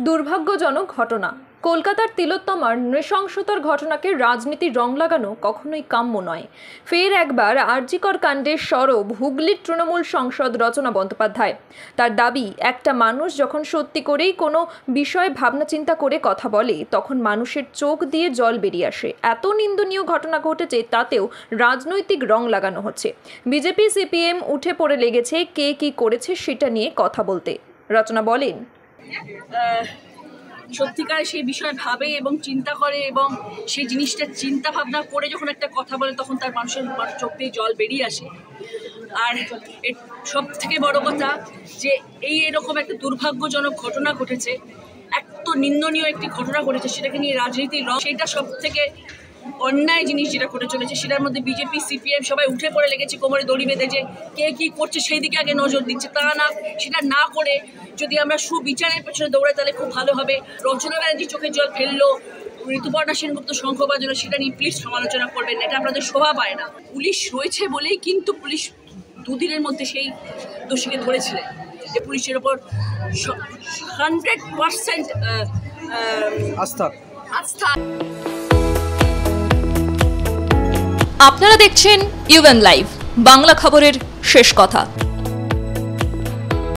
দুর্ভাগ্যজনক ঘটনা। কলকাতার তিলোত্তমার নৃশংসতার ঘটনাকে রাজনীতির রং লাগানো কখনোই কাম্য নয়। ফের একবার আরজিকর কাণ্ডের সরব হুগলির তৃণমূল সাংসদ রচনা বন্দ্যোপাধ্যায়। তার দাবি, একটা মানুষ যখন সত্যি করেই কোনো বিষয়ে ভাবনা চিন্তা করে কথা বলে তখন মানুষের চোখ দিয়ে জল বেরিয়ে আসে। এত নিন্দনীয় ঘটনা ঘটেছে, তাতেও রাজনৈতিক রং লাগানো হচ্ছে। বিজেপি সিপিএম উঠে পড়ে লেগেছে কে কি করেছে সেটা নিয়ে কথা বলতে। রচনা বলেন, সত্যিকার সেই বিষয় ভাবে এবং চিন্তা করে এবং সেই জিনিসটা চিন্তা ভাবনা করে যখন একটা কথা বলে তখন তার মানুষের চোখ দিয়ে জল বেরিয়ে আসে। আর এর সব থেকে বড় কথা যে এরকম একটা দুর্ভাগ্যজনক ঘটনা ঘটেছে, এত নিন্দনীয় একটি ঘটনা ঘটেছে, সেটাকে নিয়ে রাজনীতির রং, সেটা সব থেকে অন্যায় জিনিস যেটা ঘটে চলেছে। সেটার মধ্যে বিজেপি সিপিএম সবাই উঠে পড়ে লেগেছে কোমরে দড়ি বেঁধে, যে কে কী করছে সেই দিকে আগে নজর দিচ্ছে। তা না, সেটা না করে যদি আমরা সুবিচারের পেছনে দৌড়াই তাহলে খুব ভালো হবে। রচনা ব্যানার্জি চোখের জল ফেললো, ঋতুপর্ণা সেনগুপ্ত শঙ্খ বাজানো, সেটা নিয়ে প্লিজ সমালোচনা করবেন না, এটা আপনাদের শোভা পায় না। পুলিশ রয়েছে বলেই কিন্তু পুলিশ দুদিনের মধ্যে সেই দোষীকে ধরেছিলেন। যে পুলিশের ওপর 100% আস্থা। আপনারা দেখছেন ইউএন লাইভ, বাংলা খবরের শেষ কথা।